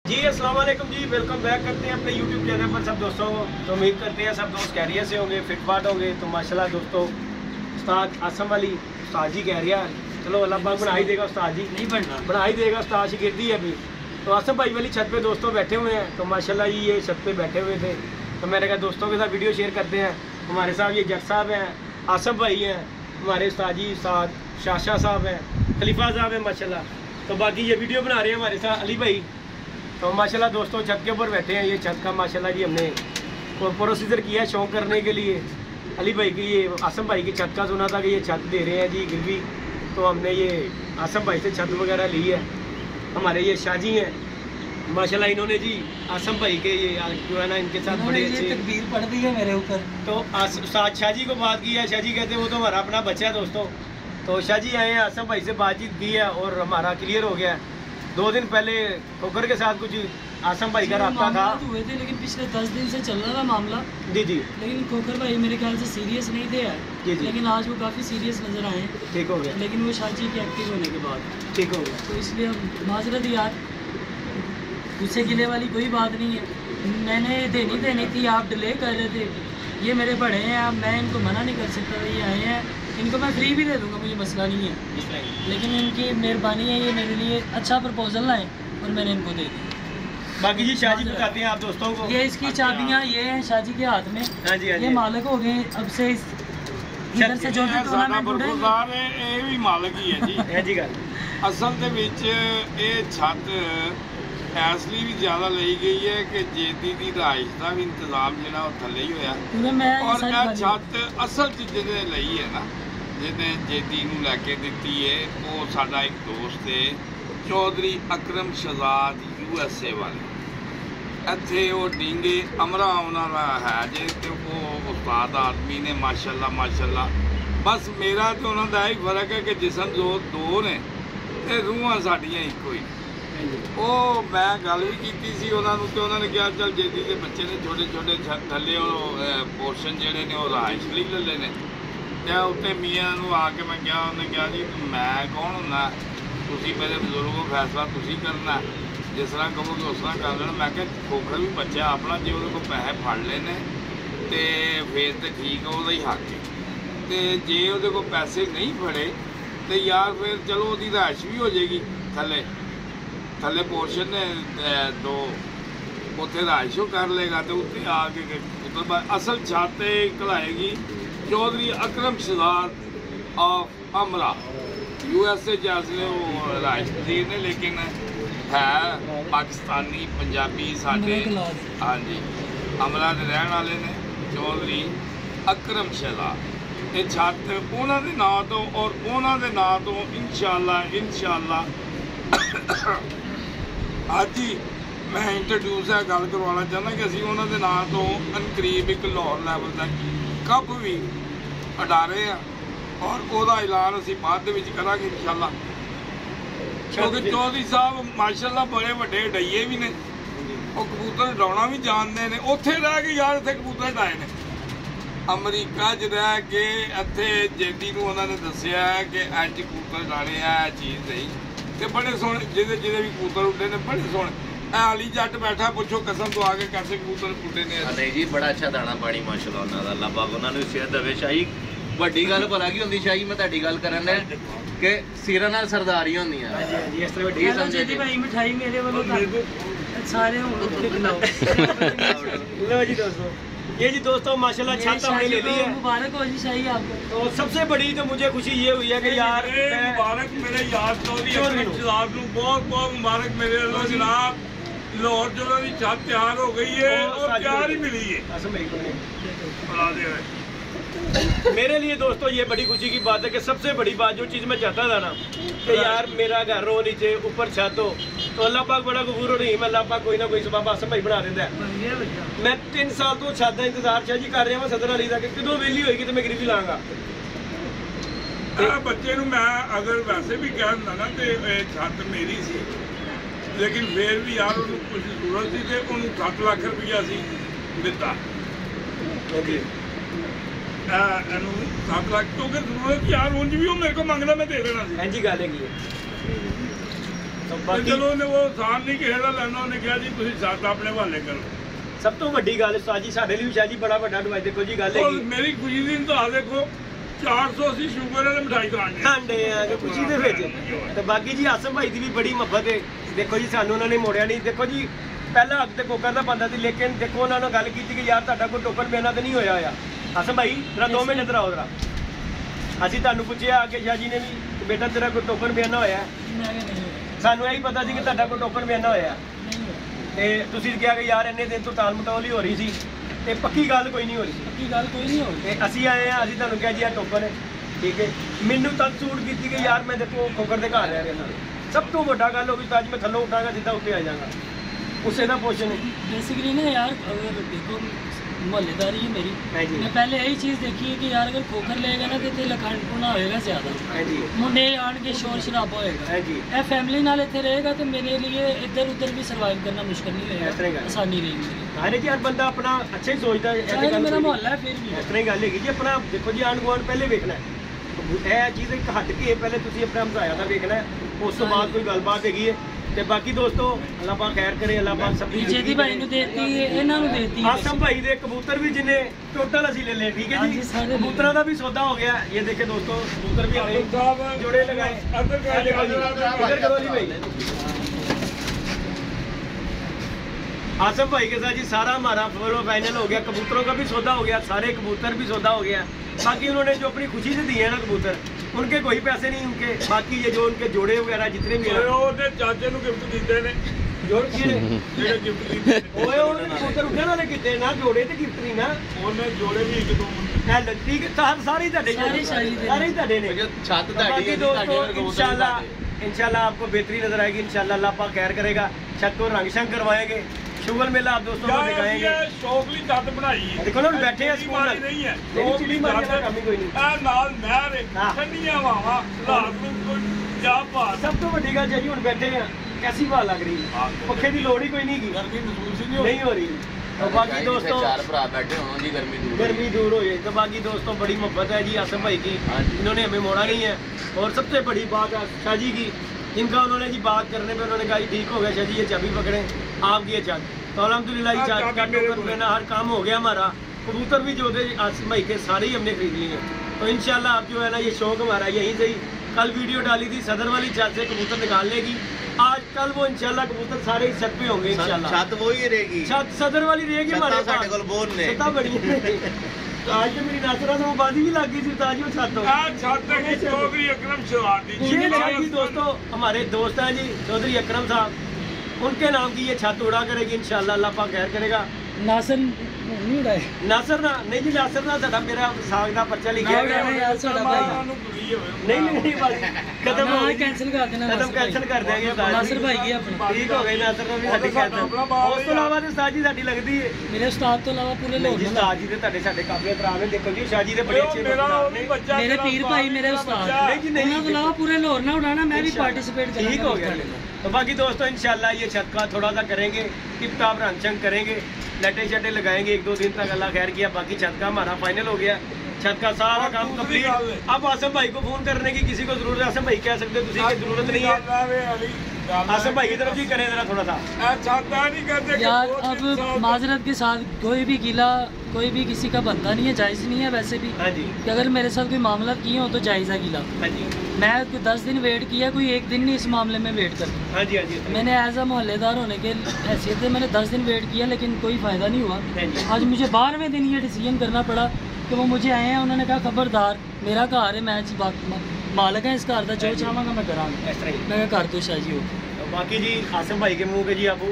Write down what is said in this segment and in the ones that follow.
जी अस्सलाम वालेकुम जी, welcome back करते हैं अपने YouTube चैनल पर सब दोस्तों को। तो उम्मीद करते हैं सब दोस्त खैरियत से होंगे, फिटफाट होंगे। तो माशाल्लाह दोस्तों उस्ताद आसम अली उस्ताद जी कह रहा है, चलो अल्लाह पाक बना ही देगा उस्ताद जी, नहीं बना ही देगा उस्ताद शिगिर्दी है अभी। तो आसम भाई वाली छत पे दोस्तों बैठे हुए हैं। तो माशाल्लाह जी ये छत पे बैठे हुए थे, तो मैंने कहा दोस्तों के साथ वीडियो शेयर करते हैं। हमारे साथ ये जट साहब हैं, आसम भाई हैं, हमारे उस्ताद जी साथ शाशा साहब हैं, खलीफा साहब हैं माशाल्लाह। तो बाकी ये वीडियो बना रहे हैं हमारे साथ अली भाई। तो माशाल्लाह दोस्तों छत के ऊपर बैठे हैं। ये छत का माशाल्लाह जी हमने प्रोसीजर किया है शौक करने के लिए। अली भाई की ये आसम भाई की छत का सुना था कि ये छत दे रहे हैं जी गिरवी, तो हमने ये आसम भाई से छत वगैरह ली है। हमारे ये शाहजी हैं माशाल्लाह, इन्होंने जी आसम भाई के ये जो है ना इनके साथ बड़े अच्छे तकबीर पढ़ दी है मेरे ऊपर। तो शाहजी को बात की है, शाहजी कहते हैं वो तो हमारा अपना बच्चा है दोस्तों। तो शाहजी आए हैं, आसम भाई से बातचीत की है और हमारा क्लियर हो गया है। 2 दिन पहले खोखर के साथ कुछ आसम भाई का रब्ता था हुए थे, लेकिन पिछले 10 दिन से चल रहा था मामला। जी जी, लेकिन खोखर भाई मेरे ख्याल से सीरियस नहीं थे यार जी जी, लेकिन आज वो काफ़ी सीरियस नजर आए। ठीक हो गया, लेकिन वो शाहजी के एक्टिव होने के बाद ठीक हो गया। तो इसलिए हम माजरत यार, गुस्से गिले वाली कोई बात नहीं है। मैंने देनी थी, आप डिले कर रहे थे। ये मेरे बड़े हैं, अब मैं इनको मना नहीं कर सकता। ये आए हैं, इनको मैं फ्री भी दे दूंगा, मुझे मसला नहीं है, लेकिन इनकी मेहरबानी है, ये मेरे लिए अच्छा प्रपोजल लाए और मैंने इनको दे दी। बाकी जी शाहजी बताते हैं आप दोस्तों को, ये इसकी चाबियां ये हैं शाहजी के हाथ में। हाँ जी, हाँ ये जी, मालिक हो गए अब से इधर से जो भी टूर्नामेंट उड़ेंगे ਇਹ ਵੀ ਮਾਲਕ ਹੀ ਹੈ ਜੀ। है जी गल ਅਸਲ ਦੇ ਵਿੱਚ ਇਹ ਛੱਤ ਇਸ ਲਈ ਵੀ ਜ਼ਿਆਦਾ ਲਈ ਗਈ ਹੈ ਕਿ ਜੇਦੀ ਦੀ ਰਿਹਾਇਸ਼ ਦਾ ਵੀ ਇੰਤਜ਼ਾਮ ਜਿਹੜਾ ਉਹ ਥੱਲੇ ਹੀ ਹੋਇਆ। ਔਰ ਇਹ ਛੱਤ ਅਸਲ 'ਚ ਜਿਹਦੇ ਲਈ ਹੈ ਨਾ, ਜਿਹਨੇ ਜੇਦੀ ਨੂੰ ਲੈ ਕੇ ਦਿੱਤੀ ਹੈ, ਉਹ ਸਾਡਾ ਇੱਕ ਦੋਸਤ ਹੈ ਚੌਧਰੀ ਅਕਰਮ ਸ਼ਹਜ਼ਾਦ USA ਵਾਲੇ। ਇੱਥੇ ਉਹ ਡੀਂਗੇ ਅਮਰਾ ਉਹਨਾਂ ਦਾ ਹੈ ਜੇ, ਤੇ ਉਹ ਉਸਤਾਦ ਆਦਮੀ ਨੇ ਮਾਸ਼ਾਅੱਲਾ ਮਾਸ਼ਾਅੱਲਾ। ਬਸ ਮੇਰਾ ਤੇ ਉਹਨਾਂ ਦਾ ਇਹ ਫਰਕ ਹੈ ਕਿ ਜਿਸਮ ਦੋ ਨੇ ਤੇ ਰੂਹਾਂ ਸਾਡੀਆਂ ਇੱਕੋ ਹੀ। ਉਹ ਮੈਂ ਗੱਲ ਵੀ ਕੀਤੀ ਸੀ ਉਹਨਾਂ ਨੂੰ, ਤੇ ਉਹਨਾਂ ਨੇ ਕਿਹਾ ਚੱਲ ਜੇਦੀ ਦੇ ਬੱਚੇ ਨੇ ਛੋਟੇ ਛੋਟੇ ਥੱਲੇ ਉਹ ਪੋਰਸ਼ਨ ਜਿਹੜੇ ਨੇ ਉਹ ਰਿਹਾਇਸ਼ ਲਈ ਲੈ ਲਏ ਨੇ। ਤੇ ਉੱਤੇ ਮੀਆਂ ਨੂੰ ਆ ਕੇ ਮੈਂ ਕਿਹਾ, ਉਹਨੇ ਕਿਹਾ ਜੀ ਮੈਂ ਕੌਣ ਹੁੰਦਾ, ਤੁਸੀਂ ਮੇਰੇ ਬਜ਼ੁਰਗੋ ਫੈਸਲਾ ਤੁਸੀਂ ਕਰਨਾ, ਜਿਸ ਤਰ੍ਹਾਂ ਕਹੋਗੇ ਉਸ ਤਰ੍ਹਾਂ ਕਰ ਲੈਣਾ। ਮੈਂ ਕਿਹਾ ਖੋਖਰ ਵੀ ਬੱਚਾ ਆਪਣਾ, ਜੇ ਉਹਦੇ ਕੋਲ ਪੈਸੇ ਫੜ ਲਏ ਨੇ ਤੇ ਫੇਰ ਤੇ ਠੀਕ ਆ, ਉਹਦਾ ਹੀ ਹੱਕ ਹੈ। ਤੇ ਜੇ ਉਹਦੇ ਕੋਲ ਪੈਸੇ ਨਹੀਂ ਫੜੇ ਤੇ ਯਾਰ ਫਿਰ ਚਲੋ ਉਹਦੀ ਰਿਹਾਇਸ਼ ਵੀ ਹੋ ਜਾਏਗੀ ਥੱਲੇ ਪੋਰਸ਼ਨ ਨੇ 2 ਉੱਥੇ ਰਿਹਾਇਸ਼ ਉਹ ਕਰ ਲੇਗਾ ਤੇ ਉੱਤੇ ਆ ਕੇ ਉੱਤਰ ਅਸਲ ਛੱਤ ਘਲਾਏਗੀ ਚੌਧਰੀ ਅਕਰਮ ਸ਼ਹਜ਼ਾਦ ਆਫ ਅਮਰਾ USA ਜਾਸਲੇ ਉਹ ਰਿਹਾਇਸ਼ ਪਜ਼ੀਰ ਨੇ, ਲੇਕਿਨ ਹੈ ਪਾਕਿਸਤਾਨੀ ਪੰਜਾਬੀ ਸਾਡੇ। ਹਾਂਜੀ, ਅਮਰਾ ਦੇ ਰਹਿਣ ਵਾਲੇ ਨੇ ਚੌਧਰੀ ਅਕਰਮ ਸ਼ਹਜ਼ਾਦ। ਇਹ ਛੱਤ ਉਹਨਾਂ ਦੇ ਨਾਂ ਤੋਂ ਔਰ ਉਹਨਾਂ ਦੇ ਨਾਂ ਤੋਂ ਇਨਸ਼ਾਅੱਲਾ ਅੱਜ ਹੀ ਮੈਂ ਇੰਟਰੋਡਿਊਸ ਹੈ ਗੱਲ ਕਰਵਾਉਣਾ ਚਾਹੁੰਦਾ ਕਿ ਅਸੀਂ ਉਹਨਾਂ ਦੇ ਨਾਂ ਤੋਂ ਅਨਕਰੀਬ ਇੱਕ ਲਾਹੌਰ ਲੈਵਲ ਦਾ ਕੱਪ ਵੀ ਉਡਾ ਰਹੇ ਹਾਂ, ਔਰ ਉਹਦਾ ਐਲਾਨ ਅਸੀਂ ਬਾਅਦ ਦੇ ਵਿੱਚ ਕਰਾਂਗੇ ਇਨਸ਼ਾਅੱਲਾ। ਕਿਉਂਕਿ ਚੌਧਰੀ ਸਾਹਿਬ ਮਾਸ਼ਾਅੱਲਾ ਬੜੇ ਵੱਡੇ ਡਈਏ ਵੀ ਨੇ, ਉਹ ਕਬੂਤਰ ਉਡਾਉਣਾ ਵੀ ਜਾਣਦੇ ਨੇ। ਉੱਥੇ ਰਹਿ ਕੇ ਯਾਰ ਇੱਥੇ ਕਬੂਤਰ ਉਡਾਏ ਨੇ, ਅਮਰੀਕਾ 'ਚ ਰਹਿ ਕੇ ਇੱਥੇ ਜੇਦੀ ਨੂੰ ਉਹਨਾਂ ਨੇ ਦੱਸਿਆ ਕਿ ਅੱਜ ਕਬੂਤਰ ਉਡਾਣੇ ਆ ਚੀਜ਼ ਨਹੀਂ, ਤੇ ਬੜੇ ਸੋਹਣੇ ਜਿਹਦੇ ਵੀ ਕਬੂਤਰ ਉੱਡੇ ਨੇ ਬੜੇ ਸੋਹਣੇ। ਅਲੀ ਜੱਟ ਬੈਠਾ, ਪੁੱਛੋ ਕਸਮ ਤੋਂ ਆ ਕੇ कैसे ਕਬੂਤਰ ਉੱਡੇ ਨੇ। ਨਹੀਂ ਜੀ ਬੜਾ ਅੱਛਾ ਦਾਣਾ ਪਾਣੀ ਮਾਸ਼ਾਅੱਲਾ ਉਹਨਾਂ ਦਾ, ਅੱਲਾਹ ਪਾਕ ਉਹਨਾਂ ਨੂੰ ਸਿਹਤ ਦੇਵੇ। ਸ਼ਾਹੀ ਵੱਡੀ ਗੱਲ ਭਲਾ ਕੀ ਹੁੰਦੀ ਸ਼ਾਹੀ, ਮੈਂ ਤੁਹਾਡੀ ਗੱਲ ਕਰਨ ਦੇ ਕਿ ਸਿਰਾਂ ਨਾਲ ਸਰਦਾਰੀਆਂ ਹੁੰਦੀਆਂ। ਹਾਂਜੀ ਹਾਂਜੀ, ਇਸ ਤਰ੍ਹਾਂ ਵੱਡੀ ਸਮਝੇ ਜੀ ਭਾਈ ਮਿਠਾਈ ਮੇਰੇ ਵੱਲੋਂ ਸਾਰੇ ਹੁਣ ਉੱਤੇ ਖਿਲਾਓ। लो जी दोस्तों, ये जी दोस्तों माशाल्लाह छत हमने ले ली है। मुबारक हो जी शाही आपको। तो सबसे बड़ी तो मुझे खुशी ये हुई है कि यार मुबारक मेरे यार चौधरी अकरम शहਜ਼ਾਦ ਨੂੰ बहुत मुबारक मेरे ਵੱਲੋਂ जनाब। लाहौर जो की छत तैयार हो गई है और तैयार ही मिली है। मेरे लिए दोस्तों ये बड़ी खुशी की बात है कि सबसे बड़ी बात जो चीज़ मैं चाहता था ना कि यार मेरा घर हो नीचे ऊपर छत हो, तो अल्लाह पाक बड़ा गफूर रहीम, अल्लाह पाक कोई ना कोई सबब आसम भाई बना देता है। मैं 3 साल तो छत का इंतजार शाह जी कर रहा, मैं सदर अली का कि कदों वेली होएगी तो मैं गिरवी लाँगा। ਬੱਚੇ ਨੂੰ ਮੈਂ ਅਗਰ ਵੈਸੇ ਵੀ ਕਹਿ ਦਿੰਦਾ ਨਾ ਤੇ ਇਹ ਛੱਤ ਮੇਰੀ ਸੀ, ਲੇਕਿਨ ਫਿਰ ਵੀ ਯਾਰ ਉਹਨੂੰ ਕੁਝ ਜ਼ਰੂਰਤ ਸੀ ਤੇ ਉਹਨੂੰ 7 ਲੱਖ ਰੁਪਈਆ ਸੀ ਦਿੱਤਾ। ਇਹਨੂੰ 7 ਲੱਖ ਤੋਂ ਕਿ ਜ਼ਰੂਰਤ ਯਾਰ ਉਂਝ ਵੀ ਉਹ ਮੇਰੇ ਕੋਲ ਮੰਗਦਾ, ਮੈਂ ਦੇ ਦੇਣਾ ਸੀ। ਹਾਂਜੀ ਗੱਲ ਹੈਗੀ ਹੈ। तो चलो वो साल नहीं किसी का लेना, उन्हें कहा जी तुम छत अपने हवाले करो। सब तो वड्डी गल उस्ताद जी साडे लिए शाह जी बड़ा वड्डा डिवाइस देखो जी गल है मेरी खुशी दी तो देखो 480 शुगर वाले मिठाई खांडे आ खुशी दे विच। ते बाकी जी आसम भाई दी भी बड़ी मुहब्बत है। देखो जी सानू उन्होंने मोड़िया नहीं। देखो जी पहला हक ते कोकर दा बंदा सी, लेकिन देखो उन्होंने गल की कि यार तुहाडा कोई टोकन मिलना तो नहीं होया होया। आसम भाई जरा 2 मिनट इधर आओ जरा। असीं तुहानू पुछिया कि शाह जी ने भी बेटा तेरा कोई टोकन मिलना होया? सानू यही पता सी कि तुहाडा कोई टोकन मिलना होया ते तुसीं कहा कि यार इन्ने दिन तो टाल मटोल ही हो रही सी ते पक्की गल कोई नहीं हो रही। पक्की गल कोई नहीं हो रही। असीं आए हैं, असीं तुहानू कहा जी आ टोकन है ठीक है। मैनू तक सूट की कि यार मैं देखो खोकर के घर रह रहा। सब तो वड्डा गल होगी ताज मैं थल्लों उठांगा सीधा उत्ते आ जाऊंगा उसे ना पोषण है बेसिकली ना यार। अगर देखो मोहल्लेदारी है मेरी, मैं पहले यही चीज़ देखी है कि यार अगर खोकर लेगा ना तो लखंड पुना होएगा ज्यादा, मुंडे आन के शोर शराबा होएगा। ए फैमिली नाल इत्थे रहेगा तो मेरे लिए इधर उधर भी सर्वाइव करना मुश्किल नहीं होएगा, आसानी रहेगी। हर यार बंदा अपना अच्छा ही सोचता है। मेरा मोहल्ला है फिर भी इस तरह गल है जी। अपना देखो जी आंढ गुआंढ पहले वेखना है, यह चीज़ एक हट के पहले तुसीं अपना हमसाया का वेखना है, उस तो बाद कोई गलबात हैगी है। ते बाकी दोस्तों अल्लाह पाक खैर करे, अल्लाह पाक सब जेदी भाई नु देती है, इन्हां नु देती है। आसम भाई दे कबूतर भी जिन्ने टोटल असी ले ले ठीक है जी। कबूतरों का भी सौदा हो गया। ये देखे दोस्तों कबूतर भी हमें जोड़े लगाए। इधर करो जी भाई। आसम भाई के साथ जी सारा हमारा फाइनल हो गया। कबूतरों का भी सौदा हो गया, सारे कबूतर भी सौदा हो गया। बाकी उन्होंने जो अपनी खुशी से दिए ना कबूतर, उनके कोई पैसे नहीं उनके। बाकी ये जो उनके जोड़े वगैरह जितने भी चाचे नु गिफ्ट दिते ने जोड़ जेड़े गिफ्ट दिते ओए उन्होंने कबूतर उठने वाले किते ना जोड़े ते गिफ्ट नहीं ना। उन्होंने जोड़े भी एक दो है ठीक है। सारे ही ਤੁਹਾਡੇ सारे ही ਤੁਹਾਡੇ ने छत बाकी दोस्तों इंशाल्लाह आपको बेहतरी नजर आएगी। इंशाल्लाह अल्लाह पाक खैर करेगा। छत को रंग शंग करवाएंगे। शुगर मेला आप दोस्तों को दिखाएंगे। शौकली छत बनाई है देखो ना बैठे हैं स्कूल नहीं है चिड़ी मारने का काम ही कोई नहीं। आ नाल नहर है ठंडियां हवावां रात ਨੂੰ क्या बात। सब तो बड़ी गल जी हुन बैठे हैं कैसी हवा लग रही है, पक्खे की लोड़ ही कोई नहीं की, गर्मी महसूस ही नहीं हो रही। तो बाकी दोस्तों चार भरा बैठे हो जी, गर्मी दूर हो जाए। तो बाकी दोस्तों बड़ी मोहब्बत है जी आसम भाई की, इन्होंने हमें मोड़ा नहीं है। और सबसे बड़ी बात है शाह जी की, इनका उन्होंने जी बात करने पे उन्होंने कहा ठीक हो गया शाह जी ये चाबी पकड़े आपकी ये चाबी। तो अल्हम्दुलिल्लाह चाबी का टोकन देना हर काम हो गया हमारा। कबूतर भी जो थे आसम भाई के सारे ही हमने खरीद लिए। तो इंशाल्लाह आप जो है ना ये शौक हमारा यहीं से ही, कल वीडियो डाली थी सदर वाली छत से कबूतर निकाल लेगी। आज कल वो इंशाल्लाह कबूतर सारे ही छत पे होंगे इंशाल्लाह। छत वो ही रहेगी, छत सदर वाली रहेगी हमारे साडे कोल बोल ने छत बड़ी तो आज तो मेरी नासरा से बाजी भी लग गई थी ताजी वो छत की चौधरी अकरम शरारती। ये छत जी दोस्तों हमारे दोस्त हैं जी चौधरी अकरम साहब, उनके नाम की ये छत उड़ा करेगी इंशाल्लाह। अल्लाह पाक खैर करेगा। नासर नहीं उड़ाए नासर ना नहीं जी नासर ना साडा मेरा साग दा पर्चा लिखिया गया नहीं खत्म हो कैंसिल कर देना, खत्म कैंसिल कर देंगे नासर भाई की अपनी ठीक हो गई। नासर ने भी साडी कैंसिल। उस तो इलावा ते उस्ताद जी साडी लगदी है मेरे उस्ताद तो इलावा पूरे लोग उस्ताद जी ते ਤੁਹਾਡੇ ਸਾਡੇ ਕਾਬਲੇ ਭਰਾ ਨੇ। ਦੇਖੋ ਜੀ शाह जी ਦੇ बड़े अच्छे मेरे पीर भाई मेरे उस्ताद नहीं जी नहीं तो इलावा पूरे लोग ना उड़ाना, मैं भी पार्टिसिपेट करूंगा। ठीक हो गया। तो बाकी दोस्तों इंशाल्लाह ये छत का थोड़ा सा करेंगे टिप टॉप रंग शंग करेंगे, लटे शटे लगाएंगे 1-2 दिन तक अल्लाह खैर किया। बाकी छत का हमारा फाइनल हो गया, छत का सारा काम कंप्लीट। अब आसम भाई को फोन करने की किसी को जरूरत है, आसम भाई कह सकते हैं किसी की जरूरत नहीं है। आसम भाई की तरफ भी करें जरा थोड़ा सा यार। अब माजरत के साथ कोई भी गिला कोई भी किसी का बनता नहीं है, जायज़ नहीं है वैसे भी कि अगर मेरे साथ कोई मामला किए हो तो जायज़ है गिला। मैं 10 दिन वेट किया, कोई एक दिन नहीं इस मामले में वेट कर। मैंने एज अ मोहल्लेदार होने के हैसियत से मैंने 10 दिन वेट किया लेकिन कोई फ़ायदा नहीं हुआ। आज मुझे 12वें दिन ये डिसीजन करना पड़ा कि वो मुझे आए हैं, उन्होंने कहा खबरदार मेरा घर है, मैं मालिक है इस घर का, जो चाहूँगा मैं कराँगा। मैं कर दो शाह जी हो। बाकी जी आसम भाई के मुँह पे जी आपको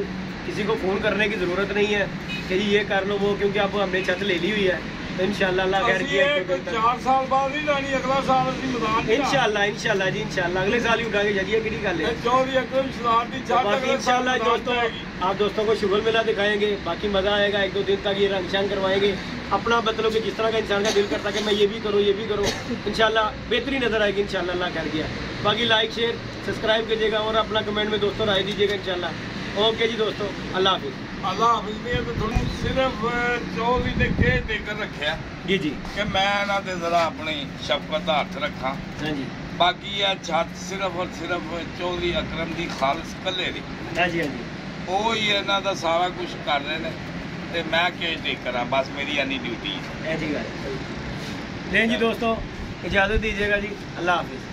किसी को फ़ोन करने की ज़रूरत नहीं है कि जी ये कर लो वो, क्योंकि आप हमने छत ले ली हुई है। तो इंशाल्लाह अल्लाह खैर किया 4 साल बाद ही लानी, अगला साल ਅਸੀਂ मैदान इंशाल्लाह जी इंशाल्लाह अगले साल ही उठाएंगे जरिए किहड़ी गल है। चौधरी अकरम शरारती छत बाकी इंशाल्लाह दोस्तों आप दोस्तों को शुगर मेला दिखाएंगे। बाकी मज़ा आएगा, 1-2 दिन तक ये रंग शंग करवाएंगे अपना, मतलब कि जिस तरह का इंसान का दिल करता है कि मैं ये भी करूँ इंशाल्लाह बेहतरी नजर आएगी इंशाल्लाह अल्लाह खैर किया। बाकी लाइक शेयर सब्सक्राइब कीजिएगा और अपना कमेंट में दोस्तों राय दीजिएगा इंशाल्लाह। ओके जी दोस्तों अल्लाह हाफिज़। अल्लाह हाफिज़ ने तो थोड़ा सिर्फ चौधरी ने कह देकर रखा जी जी कि मैं ना ते जरा अपनी शफकत हाथ रखा। हाँ जी बाकी यह छत सिर्फ और सिर्फ चौधरी अकरम की खालस कले दी। हाँ जी हाँ जी, वो ही इन्हों का सारा कुछ कर रहे हैं तो मैं केयर टेकर हाँ, बस मेरी यानी ड्यूटी है। ऐसी गल। लें जी दोस्तों, इजाज़त दीजिएगा जी, अल्लाह हाफिज़।